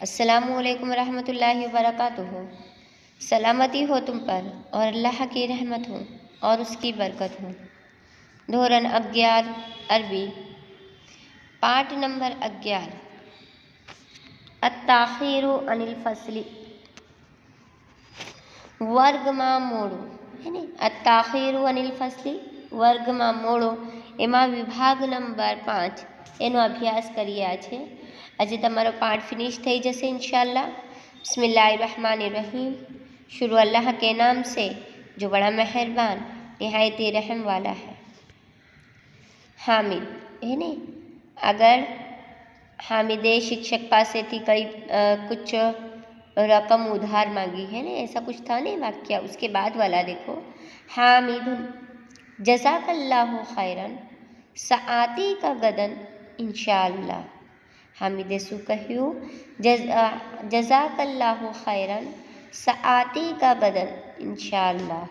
अस्सलामुअलैकुम रहमतुल्लाहि वबरकातुहू। सलामती हो तुम पर और अल्लाह की रहमत हो और उसकी बरकत हो। धोरण 11 अरबी, पाठ नंबर 11। अत्ताखीरु अनिल फसली, વર્ગમાં મોડું હે ને। અત્તાખીરુ અનિલ ફસલી, વર્ગમાં મોડો, એમાં વિભાગ નંબર 5 એનો અભ્યાસ કર્યા છે। આજે તમારો પાઠ ફિનિશ થઈ જશે इंशाअल्लाह। बिस्मिल्लाहिर्रहमानिर्रहीम। शुरू अल्लाह के नाम से जो बड़ा मेहरबान निहायत रहम वाला है। हामिद है ने। अगर हामिदे शिक्षक पासेથી कई कुछ रकम उधार मांगी है ना, ऐसा कुछ था नहीं वाक्य। उसके बाद वाला देखो, हामिदुन जज़ाकल्लाहु खैरन सआती का गदन इंशाअल्लाह। हामिदे શું કહ્યું? જઝાકલ્લાહુ ખૈરન સઆતી કા ગદન ઇન્શાઅલ્લાહ।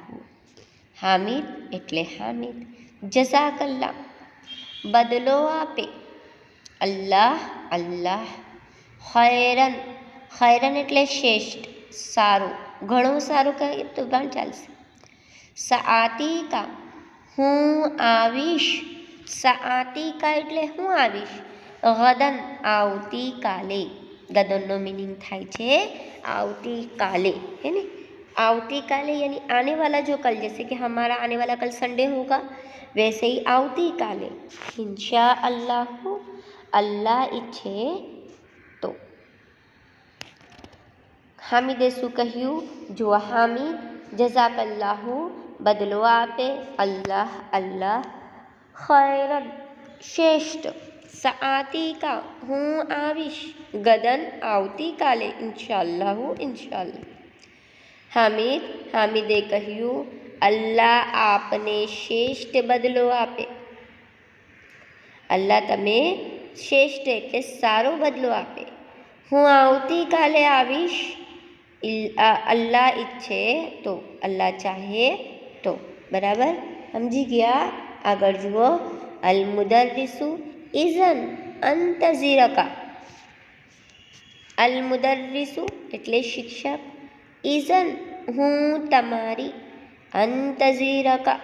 હામિદ એટલે હામિદ, જઝાકલ્લાહ બદલો આપે, અલ્લાહ અલ્લાહ, ખૈરન ખૈરન એટલે શ્રેષ્ઠ, સારું, ઘણું સારું કહે તો પણ ચાલશે। સઆતી કા હું આવીશ, સઆતી કા એટલે હું આવીશ, ગદન આવતીકાલે। ગદનનો मीनिंग થાય છે આવતીકાલે है ना। આવતીકાલે यानी आने वाला जो कल, जैसे कि हमारा आने वाला कल संडे होगा, वैसे ही આવતીકાલે इंशाअल्लाह, अल्लाह ઈચ્છે તો। हामिदे શું કહ્યું? જો હામિદ જઝાકલ્લાહુ બદલો આપે, અલ્લાહ અલ્લાહ, ખૈરન શ્રેષ્ઠ, સઆતી કા હું આવીશ, ગદન આવતીકાલે, ઇન્શાઅલ્લાહ ઇન્શાઅલ્લાહ। હામિદ હામિદે કહ્યું, અલ્લાહ આપને શ્રેષ્ઠ બદલો આપે, અલ્લાહ તમે શ્રેષ્ઠ એટલે સારો બદલો આપે। હું આવતીકાલે આવીશ, અલ્લાહ ઈચ્છે તો, અલ્લાહ ચાહે તો। બરાબર સમજી ગયા? આગળ જુઓ, અલ મુદર્રિસુ ઇઝન અંતઝીરકા। અલ મુદર્રિસુ એટલે શિક્ષક, ઇઝન હું તમારી, અંતઝીરકા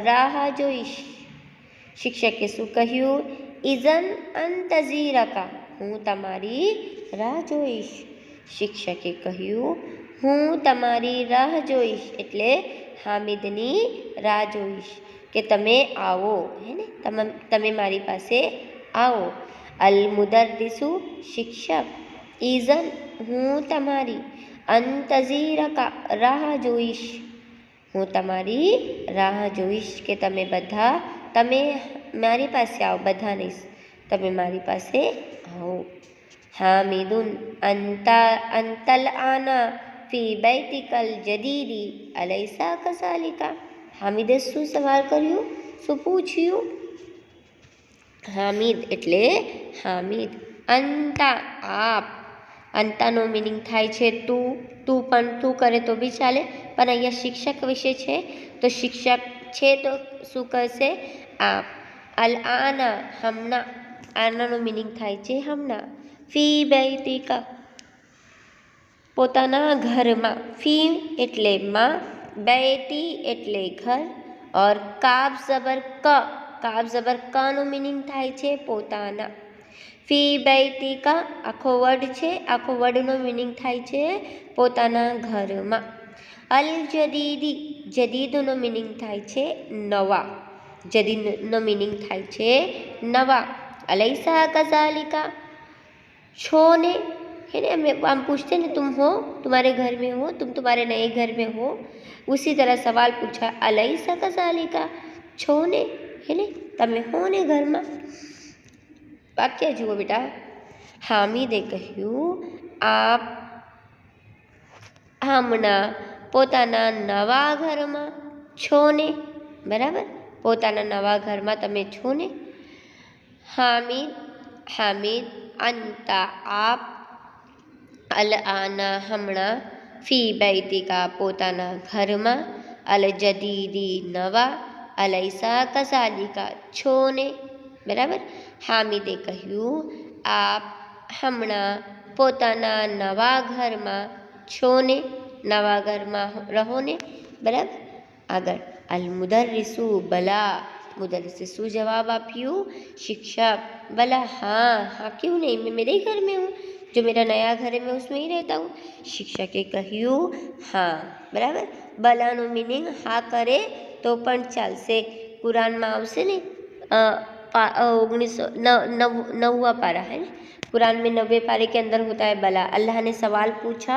રાહ જોઈશ। શિક્ષકે શું કહ્યું? ઇઝન અંતઝીરકા હું તમારી રાહ જોઈશ। શિક્ષકે કહ્યું હું તમારી રાહ જોઈશ એટલે હામિદની રાહ જોઈશ કે તમે આવો હે ને, તમે મારી પાસે આવો। અલ મુદર્રિસુ શિક્ષક, ઇઝન હું તમારી, અંતઝીરકા રાહ જોઈશ, હું તમારી રાહ જોઈશ કે તમે બધા, તમે મારી પાસે આવો, બધા નહીં, તમે મારી પાસે આવો। હામિદુન અંતલ આના ફી બૈતિકલ જદીદી અલૈસા કઝાલિકા। હામિદે શું સવાલ કર્યું, શું પૂછ્યું? હામિદ એટલે હામિદ, અંતા આપ, અંતાનો મીનિંગ થાય છે તું, તું પણ તું કરે તો બી ચાલે, પણ અહીંયા શિક્ષક વિશે છે તો શિક્ષક છે તો શું કરશે? આપ। અલ આના હમણાં, આનાનો મીનિંગ થાય છે હમણાં। ફી બૈતિકા પોતાના ઘરમાં, ફી એટલે માં, બૈતી એટલે ઘર, और કાબ ઝબર ક, કાબ ઝબર કનો મીનિંગ થાય છે પોતાના। ફી બૈતિકા આખો વર્ડ છે, આખો વર્ડનો મીનિંગ થાય છે પોતાના ઘરમાં। અલ જદીદી જદીદનો મીનિંગ થાય છે નવા, જદીદનો મીનિંગ થાય છે નવા। અલૈસા કઝાલિકા છો ने है ना, हम पूछते ना तुम हो, तुम्हारे घर में हो, तुम तुम्हारे नए घर में हो, उसी तरह सवाल पूछा अलैसा कज़ालिका છો ने है ने, તમે હો ને ઘરમાં। વાક્ય જુઓ બેટા, હામિદે કહ્યું આપ હમણાં પોતાના નવા ઘરમાં છો ને, બરાબર, પોતાના નવા ઘરમાં તમે છો ને। હામિદ હામિદ અંતા આપ, અલ આના હમણાં, ફી બૈતિકા પોતાના ઘરમાં, અલ જદીદી નવા, અલૈસા કઝાલિકા છો ને, બરાબર। હામિદે કહ્યું આપ હમણાં પોતાના નવા ઘરમાં છો ને, નવા ઘરમાં રહો ને, બરાબર. આગળ અલ મુદર્રિસુ બલા, मुदर्रिस શું જવાબ આપ્યું? शिक्षक भला हाँ, हाँ क्यों नहीं, मैं मेरे ही घर में हूँ, जो मेरा नया घर है मैं उसमें ही रहता हूँ. શિક્ષકે કહ્યું હા, બરાબર. બલાનું મિનિંગ હા કરે તો પણ ચાલશે. कुराનમાં આવશે ને 1909वां पारा है ना, कुरान में 90 पारे के अंदर होता है बला. अल्लाह ने सवाल पूछा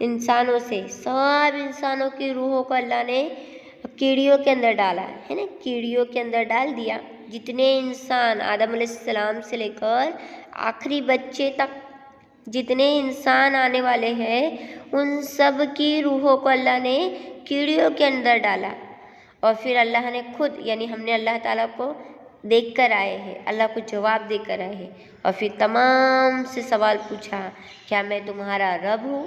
इंसानों से, सब इंसानों की रूहों को अल्लाह ने कीड़ियों के अंदर डाला है ना, कीड़ियों के अंदर डाल दिया. जितने इंसान आदम अलैहिस्सलाम से लेकर आखिरी बच्चे तक जितने इंसान आने वाले हैं उन सब की रूहों को अल्लाह ने कीड़ियों के अंदर डाला. और फिर अल्लाह ने खुद यानी हमने अल्लाह ताला को देख कर आए हैं, अल्लाह को जवाब देकर आए हैं. और फिर तमाम से सवाल पूछा, क्या मैं तुम्हारा रब हूँ?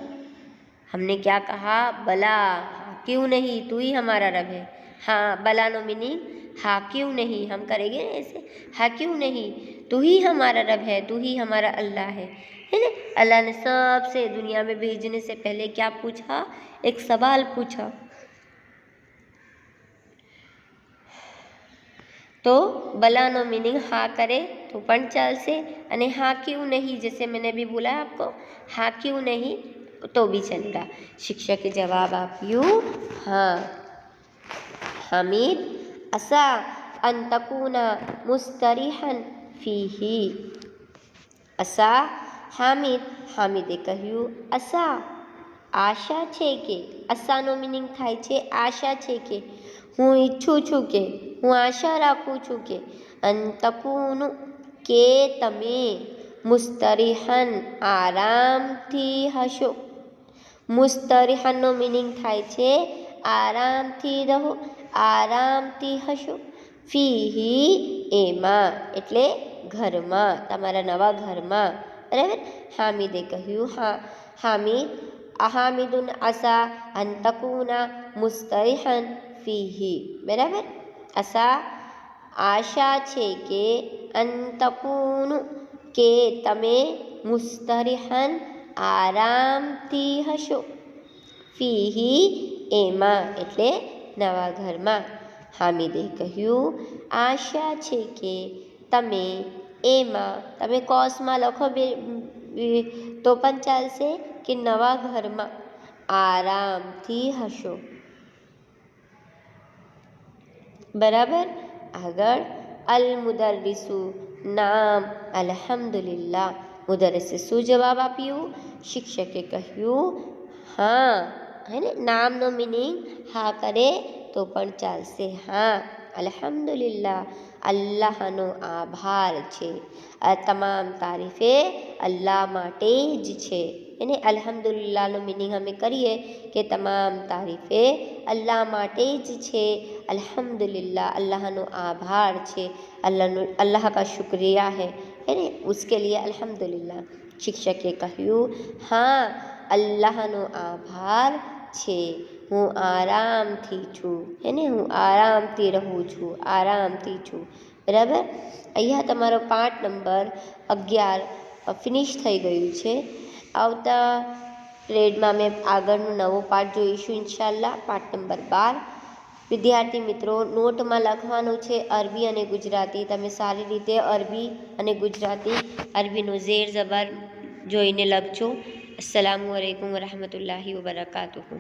हमने क्या कहा? बला, हाँ क्यों नहीं, तू ही हमारा रब है. हाँ, बला नो मीनिंग हाँ क्यों नहीं, हम करेंगे ऐसे, हाँ क्यों नहीं, तू ही हमारा रब है, तू ही हमारा अल्लाह है ना. अल्लाह ने सबसे दुनिया में भेजने से पहले क्या पूछा? एक सवाल पूछा. तो बलानो मीनिंग हाँ करे तो पण चालसे, અને हाँ क्यों नहीं जैसे मैंने भी बोला आपको, हाँ क्यों नहीं तो भी चलेगा. શિક્ષકે જવાબ આપ્યું हाँ. हामिद असा अन तकूना मुस्तरिहन फीही. असा हामिદ, હામિદે કહ્યું અસા આશા છે કે, અસાનો મિનિંગ થાય છે આશા છે કે, હું ઈચ્છું છું કે, હું આશા રાખું છું કે, અંતકુનું કે તમે, મુસ્તરિહન આરામથી હશો. મુસ્તરિહનનો મિનિંગ થાય છે આરામથી રહો, આરામથી હશો. ફીહી એમાં એટલે ઘરમાં, તમારા નવા ઘરમાં, બરાબર. હામિદે કહ્યું હા. હામિદ હામિદુન અસા અન તકુના મુસ્તરિહન ફીહી, બરાબર. અસા આશા છે કે, અંતકુનું કે તમે, મુસ્તરિહન આરામથી હશો. ફીહી એમાં એટલે નવા ઘરમાં. હામિદે કહ્યું આશા છે કે તમે એમાં, તમે કોસમાં લખો તો પણ ચાલશે કે નવા ઘરમાં આરામથી હશો, બરાબર. આગળ અલ મુદર્રિસુ નામ અલ્હમ્દુલિલ્લાહ. મુદર્રિસે શું જવાબ આપ્યું? શિક્ષકે કહ્યું હા, હે ને, નામનો મિનિંગ હા કરે તો પણ ચાલશે. હા, અલ્હમ્દુલિલ્લાહ અલ્લાહનો આભાર છે, આ તમામ તારીફે અલ્લાહ માટે જ છે. એને અલ્હમ્દુલિલ્લાહનો મિનિંગ અમે કરીએ કે તમામ તારીફે અલ્લાહ માટે જ છે. अल्हम्दुलिल्लाह अल्लाहनो आभार छे, अल्लाह का शुक्रिया है ने, उसके लिए अल्हम्दुलिल्लाह. શિક્ષકે કહ્યું હા, અલ્લાહનો આભાર છે, હું આરામથી છું, ને હું આરામથી રહું છું, આરામથી છું, બરાબર. અહીંયા તમારો પાઠ નંબર 11 ફિનિશ થઈ ગયું છે. આવતા ગ્રેડમાં મેં આગળનો નવો પાઠ જોઈશું ઇન્શાલ્લાહ, પાઠ નંબર 12. વિદ્યાર્થી મિત્રો, નોટમાં લખવાનું છે અરબી અને ગુજરાતી. તમે સારી રીતે અરબી અને ગુજરાતી, અરબીનો ઝેર ઝબર જોઈને લખજો. અસ્સલામુ અલૈકુમ વરહમતુલ્લાહિ વબરકાતુહુ.